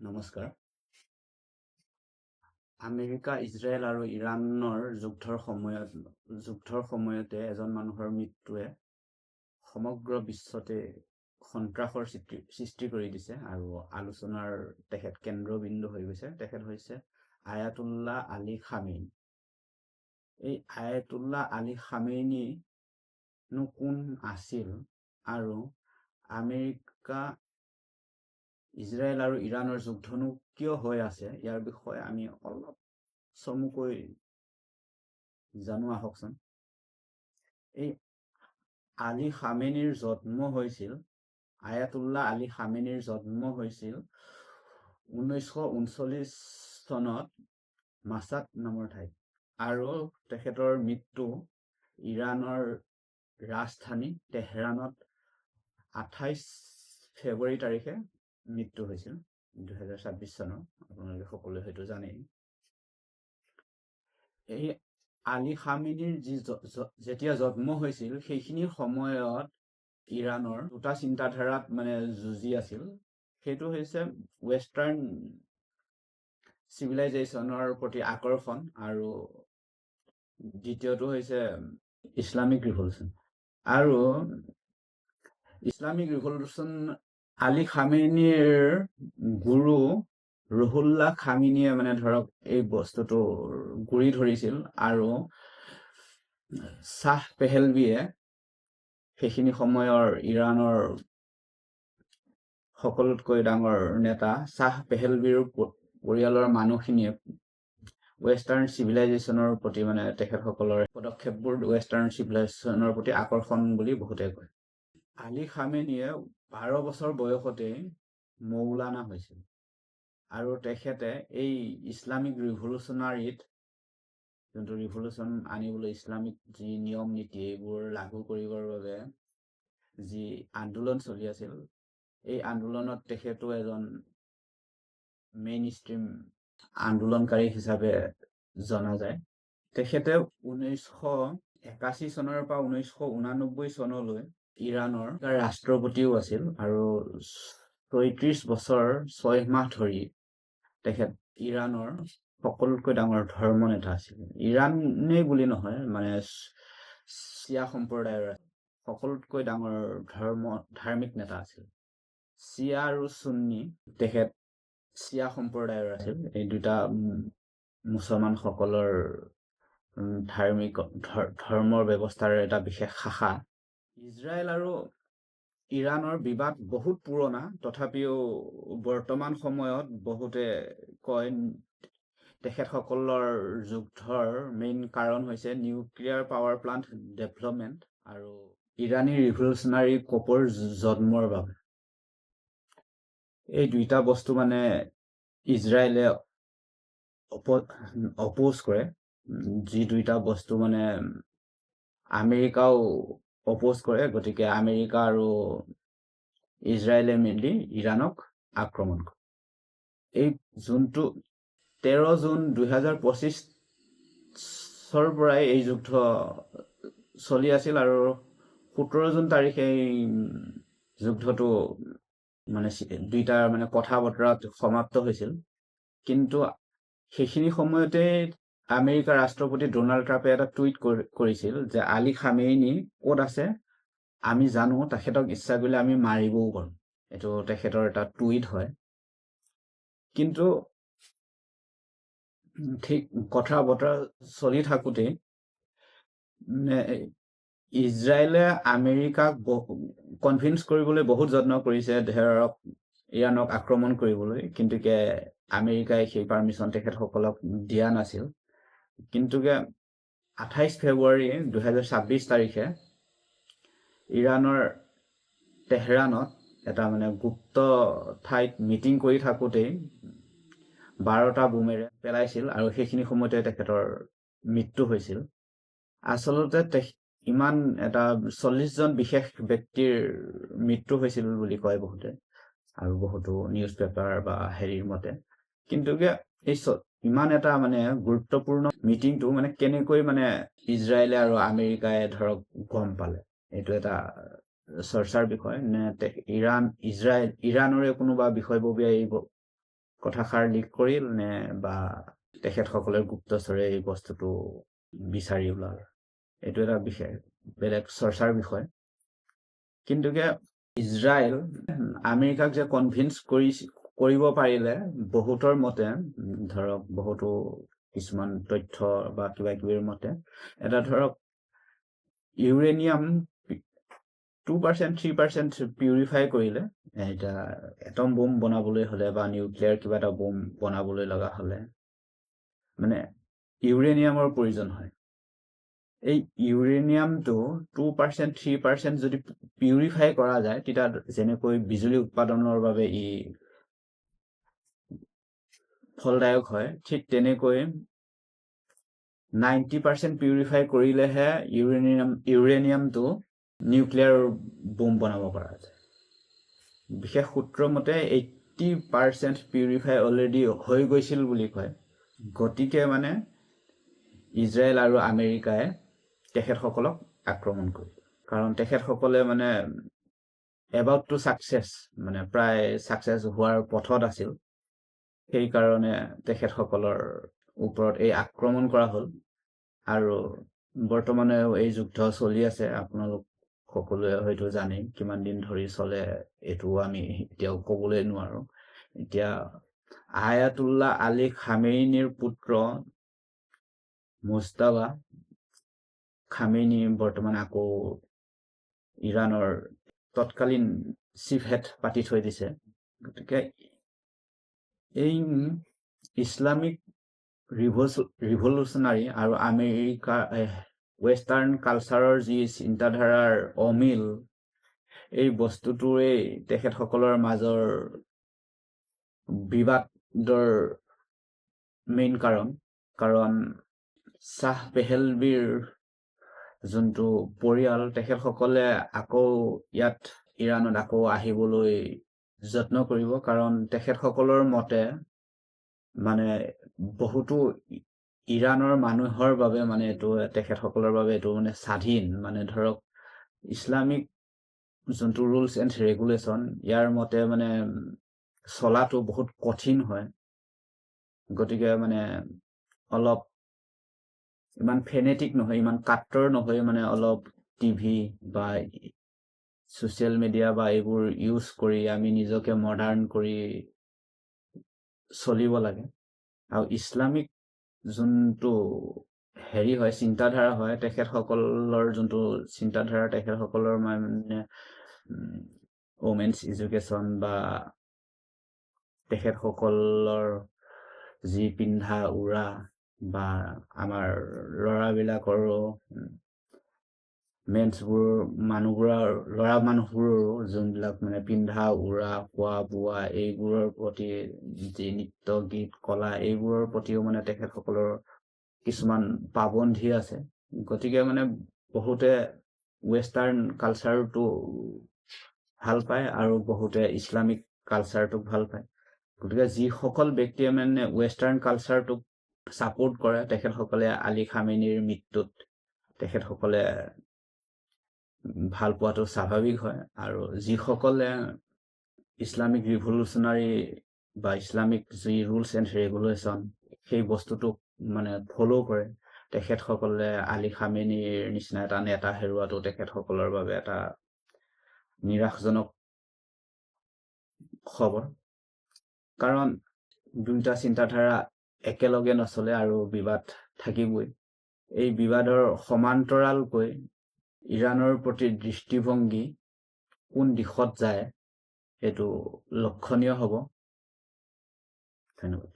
নমস্কাৰ। America, Israel আৰু ইৰাণৰ যুদ্ধৰ সময়তে এজন মানুহৰ মৃত্যুৱে সমগ্ৰ বিশ্বতে সন্ত্ৰাসৰ সৃষ্টি কৰি দিছে আৰু আলোচনাৰ তেখেত কেন্দ্ৰবিন্দু হৈ গৈছে। তেখেত হৈছে আয়াতুল্লাহ আলী খামেনি। এই আয়াতুল্লাহ আলী খামেনিনো কোন আছিল আৰু আমেৰিকা, ইজৰাইল আৰু ইৰাণৰ যুদ্ধনো কিয় হৈ আছে, ইয়াৰ বিষয়ে আমি অলপ চমুকৈ জানো আহকচোন। এই আলী খামেনিৰ জন্ম হৈছিল, আয়াতুল্লাহ আলী খামেনিৰ জন্ম হৈছিল 1939 চনত মাছাদ নামৰ ঠাইত আৰু তেখেতৰ মৃত্যু ইৰাণৰ ৰাজধানী তেহৰাণত 28 ফেব্ৰুৱাৰী তাৰিখে মৃত্যু হৈছিল 2026 চনৰ। আপোনালোকে সকলোৱে হয়তো জানেই। এই আলী খামেনিৰ যেতিয়া জন্ম হৈছিল সেইখিনি সময়ত ইৰাণৰ দুটা চিন্তাধাৰাত যুঁজি আছিল। সেইটো হৈছে ৱেষ্টাৰ্ণ চিভিলাইজেশ্যনৰ প্ৰতি আকৰ্ষণ আৰু দ্বিতীয়টো হৈছে ইছলামিক ৰিভলিউচন। আৰু ইছলামিক ৰিভলিউচন আলী খামেনিৰ গুৰু ৰুহুল্লাহ খামেনিয়ে ধৰক এই বস্তুটো গুৰি ধৰিছিল আৰু শ্বাহ পেহেলভিয়ে সেইখিনি সময়ৰ ইৰাণৰ সকলোতকৈ ডাঙৰ নেতা শ্বাহ পেহেলভিৰ পৰিয়ালৰ মানুহখিনিয়ে ৱেষ্টাৰ্ণ চিভিলাইজেশ্যনৰ প্ৰতি তেখেতসকলৰ পদক্ষেপবোৰ ৱেষ্টাৰ্ণ চিভিলাইজেশ্যনৰ প্ৰতি আকৰ্ষণ বুলি বহুতে কয়। আলী খামেনিয়ে 12 বছৰ বয়সতেই মৌলানা হৈছিল আৰু তেখেতে এই ইছলামিক ৰিভলিউচনাৰীত যোনটো ৰিভলিউচন আনিবলৈ ইছলামিক যি নিয়ম নীতি এইবোৰ লাগু কৰিবৰ বাবে যি আন্দোলন চলি আছিল, এই আন্দোলনত তেখেতো এজন মেইন ষ্ট্ৰীম আন্দোলনকাৰী হিচাপে জনা যায়। তেখেতে 1981 চনৰ পৰা 1989 চনলৈ ইৰাণৰ ৰাষ্ট্ৰপতিও আছিল আৰু 33 বছৰ 6 মাহ ধৰি তেখেত ইৰাণৰ সকলোতকৈ ডাঙৰ ধৰ্ম নেতা আছিল। ইৰাণেই বুলি নহয়, চিয়া সম্প্ৰদায়ৰ সকলোতকৈ ডাঙৰ ধাৰ্মিক নেতা আছিল। চিয়া আৰু সুন্নী, তেখেত চিয়া সম্প্ৰদায়ৰ আছিল। এই দুটা মুছলমানসকলৰ ধৰ্মৰ ব্যৱস্থাৰ এটা বিশেষ শাখা। ইজৰাইল আৰু ইৰাণৰ বিবাদ বহুত পুৰণা, তথাপিও বৰ্তমান সময়ত বহুতে কয় তেখেতসকলৰ যুদ্ধৰ মেইন কাৰণ হৈছে নিউক্লিয়াৰ পাৱাৰ প্লাণ্ট ডেভেলপমেণ্ট আৰু ইৰাণী ৰিভলিউচনাৰী কপৰ জন্মৰ বাবে। এই দুইটা বস্তু ইজৰাইলে অপ'জ কৰে, যি দুইটা বস্তু আমেৰিকাও অপ'জ কৰে। গতিকে আমেৰিকা আৰু ইজৰাইলে মিলি ইৰাণক আক্ৰমণ কৰে। এই যোনটো 13 জুন 2025 পৰাই এই যুদ্ধ চলি আছিল আৰু 17 জুন তাৰিখে এই যুদ্ধটো দুইটাৰ কথা বতৰাত সমাপ্ত হৈছিল। কিন্তু সেইখিনি সময়তে আমেৰিকাৰ ৰাষ্ট্ৰপতি ডোনাল্ড ট্ৰাম্পে এটা টুইট কৰিছিল যে আলী খামেনি ক'ত আছে আমি জানো, তেখেতক ইচ্ছা কৰিলে আমি মাৰিবও পাৰোঁ। এইটো তেখেতৰ এটা টুইট হয়। কিন্তু ঠিক কথা বতৰা চলি থাকোঁতে ইজৰাইলে আমেৰিকাক কনভিন্স কৰিবলৈ বহুত যত্ন কৰিছে ধৰক ইৰাণক আক্ৰমণ কৰিবলৈ, কিন্তু আমেৰিকাই সেই পাৰ্মিশ্যন তেখেতসকলক দিয়া নাছিল। কিন্তু 28 ফেব্ৰুৱাৰী 2026 তাৰিখে ইৰাণৰ তেহৰাণত এটা গুপ্ত ঠাইত মিটিং কৰি থাকোঁতেই 12টা বোমেৰে পেলাইছিল আৰু সেইখিনি সময়তে তেখেতৰ মৃত্যু হৈছিল। আচলতে ইমান এটা 40 জন বিশেষ ব্যক্তিৰ মৃত্যু হৈছিল বুলি কয় বহুতে আৰু বহুতো নিউজ পেপাৰ বা হেৰিৰ মতে। কিন্তু এই ইমান এটা গুৰুত্বপূৰ্ণ মিটিংটো কেনেকৈ ইজৰাইলে আৰু আমেৰিকাই ধৰক গম পালে, এইটো এটা চৰ্চাৰ বিষয়। নে ইৰাণৰে কোনোবা বিষয়ববীয়াই কথাষাৰ লিক কৰিল নে বা তেখেতসকলে গুপ্তচৰে এই বস্তুটো বিচাৰি ওলাল, এইটো এটা বিষয়, বেলেগ চৰ্চাৰ বিষয়। কিন্তু ইজৰাইল আমেৰিকাক যে কনভিন্স কৰিব পাৰিলে, বহুতৰ মতে ধৰক বহুতো কিছুমান তথ্য বা কিবা কিবিৰ মতে, এটা ধৰক ইউৰেনিয়াম 2% 3% পিউৰিফাই কৰিলে, এতিয়া এটম বোম বনাবলৈ হলে বা নিউক্লিয়াৰ কিবা এটা বোম বনাবলৈ লগা হলে মানে ইউৰেনিয়ামৰ প্ৰয়োজন হয়। এই ইউৰেনিয়ামটো 2% 3% যদি পিউৰিফাই কৰা যায়, তেতিয়া যেনেকৈ বিজুলী উৎপাদনৰ বাবে ই ফলদায়ক হয়, ঠিক তেনেকৈ 90% পিউৰিফাই কৰিলেহে ইউৰেনিয়ামটো নিউক্লিয়াৰ বোম বনাব পৰা যায়। বিশেষ সূত্ৰ মতে 80% পিউৰিফাই অলৰেডি হৈ গৈছিল বুলি কয়। গতিকে মানে ইজৰাইল আৰু আমেৰিকাই তেখেতসকলক আক্ৰমণ কৰিল, কাৰণ তেখেতসকলে মানে এবাউট টু ছাকচেছ, মানে প্ৰায় ছাকচেছ হোৱাৰ পথত আছিল। সেইকাৰণে তেখেতসকলৰ ওপৰত এই আক্ৰমণ কৰা হ'ল। আৰু বৰ্তমানে এই যুদ্ধ চলি আছে, আপোনালোক সকলোৱে হয়তো জানেই কিমান দিন ধৰি চলে, এইটো আমি এতিয়াও ক'বলৈ নোৱাৰো। এতিয়া আয়াতুল্লাহ আলী খামেইনিৰ পুত্ৰ মুজতাবা খামেইনি বৰ্তমান আকৌ ইৰাণৰ তৎকালীন চিফ হেড পাতি থৈ দিছে। গতিকে এই ইছলামিক ৰিভলিউচনাৰী আৰু আমেৰিকা ৱেষ্টাৰ্ণ কালচাৰৰ যি চিন্তাধাৰাৰ অমিল, এই বস্তুটোৱেই তেখেতসকলৰ মাজৰ বিবাদৰ মেইন কাৰণ শ্বাহ পেহেলভীৰ যোনটো পৰিয়াল, তেখেতসকলে আকৌ ইয়াত ইৰাণত আকৌ আহিবলৈ যত্ন কৰিব, কাৰণ তেখেতসকলৰ মতে মানে বহুতো ইৰাণৰ মানুহৰ বাবে মানে এইটো তেখেতসকলৰ বাবে এইটো মানে স্বাধীন, মানে ধৰক ইছলামিক যোনটো ৰুলছ এণ্ড ৰেগুলেশ্যন, ইয়াৰ মতে মানে চলাটো বহুত কঠিন হয়। গতিকে মানে অলপ ইমান ফেনেটিক নহয়, ইমান কাট্টৰ নহয়, মানে অলপ টিভি বা ছ'চিয়েল মিডিয়া বা এইবোৰ ইউজ কৰি আমি নিজকে মডাৰ্ণ কৰি চলিব লাগে। আৰু ইছলামিক যোনটো হেৰি হয়, চিন্তাধাৰা হয়, তেখেতসকলৰ যোনটো চিন্তাধাৰা, তেখেতসকলৰ মানে ওমেন্স এডুকেশ্যন বা তেখেতসকলৰ যি পিন্ধা উৰা বা আমাৰ ল'ৰাবিলাকৰো ল'ৰা মানুহবোৰৰো যোনবিলাক মানে পিন্ধা উৰা, খোৱা বোৱা, এইবোৰৰ প্ৰতি যি নৃত্য গীত কলা, এইবোৰৰ প্ৰতিও মানে তেখেতসকলৰ কিছুমান পাবন্ধী আছে। গতিকে মানে বহুতে ৱেষ্টাৰ্ণ কালচাৰটো ভাল পায় আৰু বহুতে ইছলামিক কালচাৰটোক ভাল পায়। গতিকে যিসকল ব্যক্তিয়ে মানে ৱেষ্টাৰ্ণ কালচাৰটোক ছাপোৰ্ট কৰে, তেখেতসকলে আলী খামেইনিৰ মৃত্যুত তেখেতসকলে ভাল পোৱাটো স্বাভাৱিক হয়। আৰু যিসকলে ইছলামিক ৰিভলিউচনাৰী বা ইছলামিক যি ৰুলছ এণ্ড ৰেগুলেশ্যন, সেই বস্তুটোক মানে ফ'ল' কৰে, তেখেতসকলে আলী খামেইনিৰ নিচিনা এটা নেতা হেৰুৱাটো তেখেতসকলৰ বাবে এটা নিৰাশজনক খবৰ। কাৰণ দুয়োটা চিন্তাধাৰা একেলগে নচলে আৰু বিবাদ থাকিবই। এই বিবাদৰ সমান্তৰালকৈ ইৰাণৰ প্ৰতি দৃষ্টিভংগী কোন দিশত যায়, এইটো লক্ষণীয় হ'ব। ধন্যবাদ।